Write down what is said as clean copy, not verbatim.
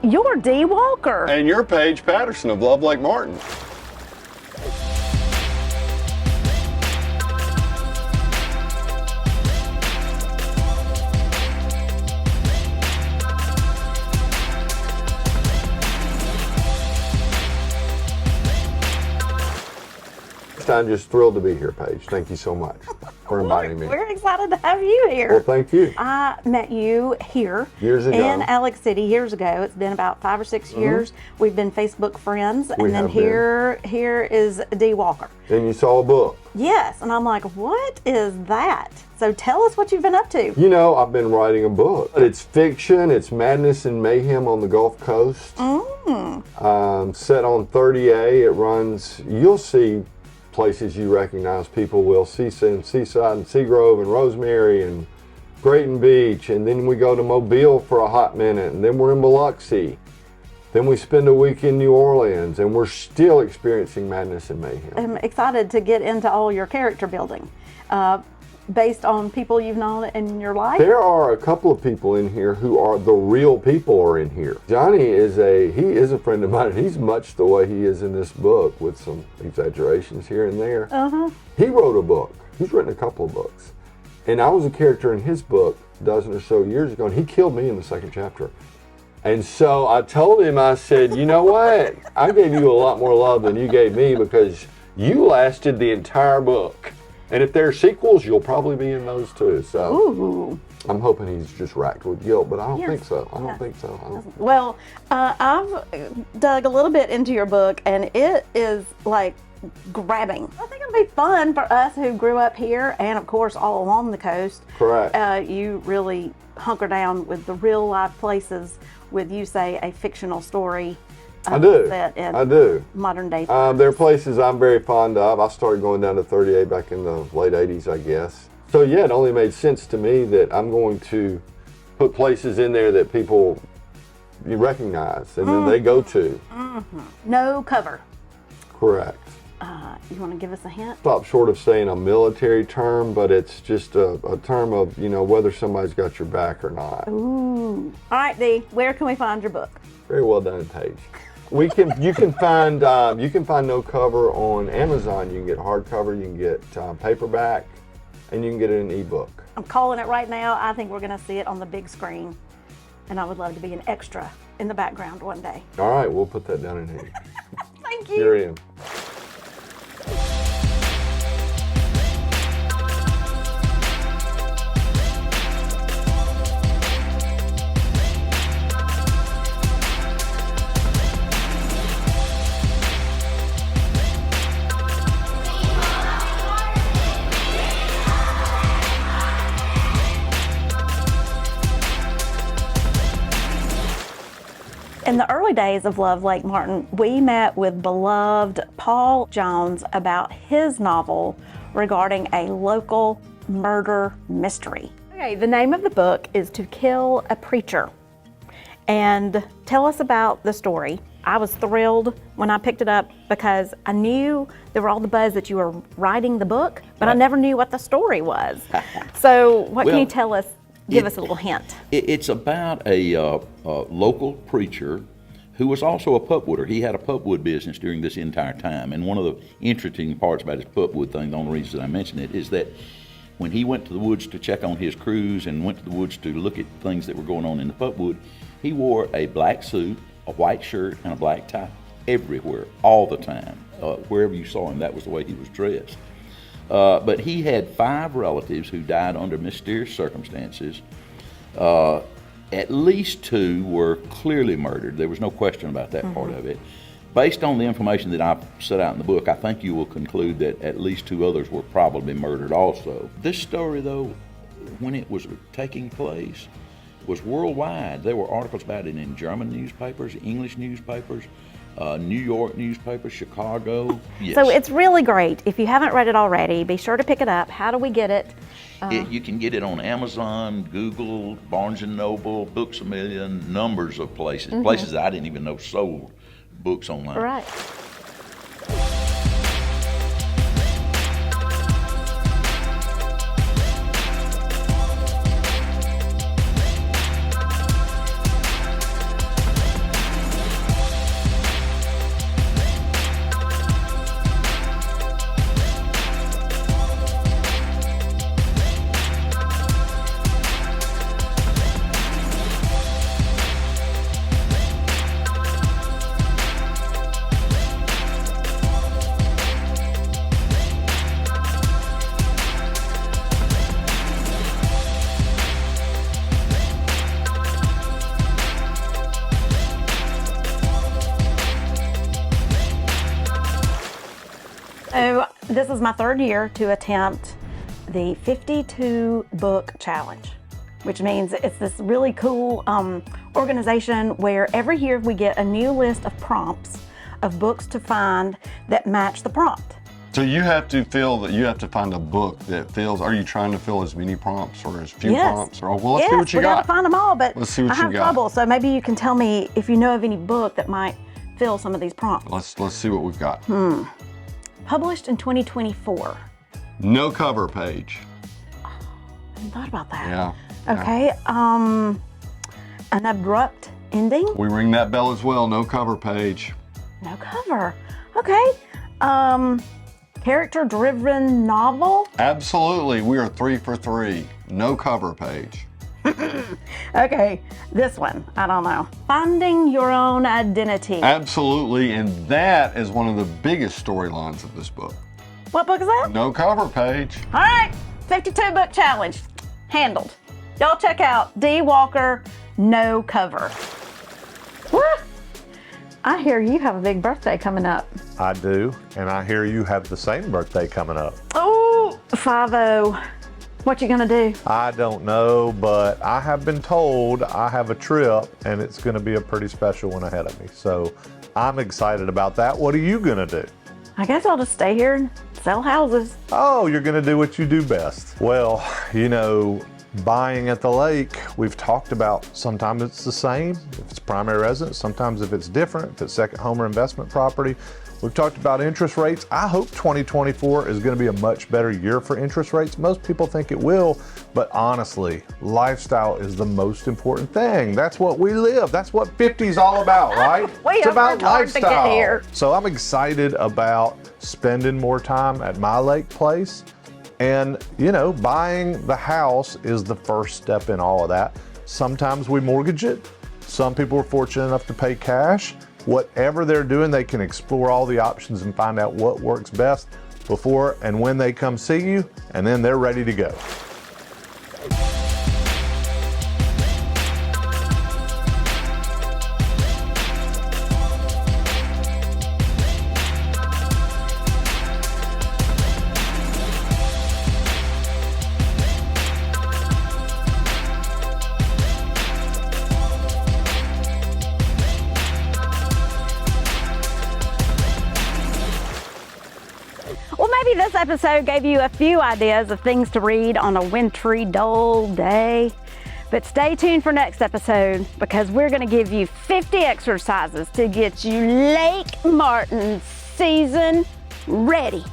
You're Deewalker. And you're Paige Patterson of Love Lake Martin. I'm just thrilled to be here, Paige. Thank you so much for inviting me. We're excited to have you here. Well, thank you. I met you here years ago in Alex City years ago. It's been about 5 or 6 years. We've been Facebook friends, and then here is Deewalker. And you saw a book. Yes, and I'm like, what is that? So tell us what you've been up to. You know, I've been writing a book. It's fiction. It's madness and mayhem on the Gulf Coast. Set on 30A. It runs. You'll see places you recognize. People will. Seaside and Seagrove and Rosemary and Grayton Beach, and then we go to Mobile for a hot minute, and then we're in Biloxi. Then we spend a week in New Orleans, and we're still experiencing madness and mayhem. I'm excited to get into all your character building based on people you've known in your life. There are a couple of people in here who are the real people are in here. Johnny is a friend of mine, and he's much the way he is in this book with some exaggerations here and there. He wrote a book. He's written a couple of books. And I was a character in his book a dozen or so years ago, and he killed me in the second chapter. And so I told him, I said, you know what? I gave you a lot more love than you gave me because you lasted the entire book. And if there are sequels, you'll probably be in those too. So I'm hoping he's just racked with guilt, but I don't think so. I don't think so. Well, I've dug a little bit into your book, and it is like grabbing. I think it'll be fun for us who grew up here and, of course, all along the coast. Correct. You really hunker down with the real life places with, you say, a fictional story. I do. Set in I do. Modern day. There are places I'm very fond of. I started going down to 38 back in the late 80s, I guess. So yeah, it only made sense to me that I'm going to put places in there that people you recognize and then they go to. No cover. Correct. You want to give us a hint? Stop short of saying a military term, but it's just a term of, you know, whether somebody's got your back or not. Ooh. All right, Dee, where can we find your book? Very well done, Paige. You can find No Cover on Amazon. You can get hardcover, you can get paperback, and you can get it in ebook. I'm calling it right now. I think we're going to see it on the big screen, and I would love to be an extra in the background one day. All right, we'll put that down in here. Thank you. Here I am. In the early days of Love Lake Martin, we met with beloved Paul Jones about his novel regarding a local murder mystery. Okay, the name of the book is To Kill a Preacher. And tell us about the story. I was thrilled when I picked it up because I knew there were all the buzz that you were writing the book, but I never knew what the story was. So what can you tell us? Give us a little hint. It's about a local preacher who was also a pupwooder. He had a pupwood business during this entire time. And one of the interesting parts about his pupwood thing, the only reason I mention it, is that when he went to the woods to check on his crews and went to the woods to look at things that were going on in the pupwood, he wore a black suit, a white shirt, and a black tie everywhere, all the time. Wherever you saw him, that was the way he was dressed. But he had 5 relatives who died under mysterious circumstances. At least 2 were clearly murdered. There was no question about that part of it. Based on the information that I've set out in the book, I think you will conclude that at least 2 others were probably murdered also. This story, though, when it was taking place, was worldwide. There were articles about it in German newspapers, English newspapers, New York newspapers, Chicago. Yes. So it's really great. If you haven't read it already, be sure to pick it up. How do we get it? You can get it on Amazon, Google, Barnes & Noble, Books A Million, numbers of places, places that I didn't even know sold books online. Right. this is my third year to attempt the 52 book challenge, which means it's this really cool organization where every year we get a new list of prompts of books to find that match the prompt. So you have to feel that you have to find a book that fills. Are you trying to fill as many prompts or as few Yes. prompts? Or well, let's Yes, see what you we got. gotta find them all, but Let's see what I you have got. trouble. So maybe you can tell me if you know of any book that might fill some of these prompts. Let's see what we've got. Published in 2024. No cover page. I hadn't thought about that. Yeah. Okay. An abrupt ending. We ring that bell as well. No cover page. No cover. Okay. Character-driven novel. Absolutely. We are 3 for 3. No cover page. Okay, this one, I don't know. Finding your own identity. Absolutely. And that is one of the biggest storylines of this book. What book is that? No cover page. All right, 52 book challenge, handled. Y'all check out Deewalker, no cover. What? I hear you have a big birthday coming up. I do, and I hear you have the same birthday coming up. Oh, 50. What you gonna do? I don't know, but I have been told I have a trip, and it's gonna be a pretty special one ahead of me. So I'm excited about that. What are you gonna do? I guess I'll just stay here and sell houses. Oh, you're gonna do what you do best. Well, you know, buying at the lake, we've talked about sometimes it's the same, if it's primary residence, sometimes if it's different, if it's second home or investment property. We've talked about interest rates. I hope 2024 is going to be a much better year for interest rates. Most people think it will, but honestly, lifestyle is the most important thing. That's what we live. That's what 50 is all about, right? It's about hard to get lifestyle. here. So I'm excited about spending more time at my lake place. And, you know, buying the house is the first step in all of that. Sometimes we mortgage it. Some people are fortunate enough to pay cash. Whatever they're doing, they can explore all the options and find out what works best before and when they come see you, and then they're ready to go. Well, maybe this episode gave you a few ideas of things to read on a wintry, dull day. But stay tuned for next episode because we're going to give you 50 exercises to get you Lake Martin season ready.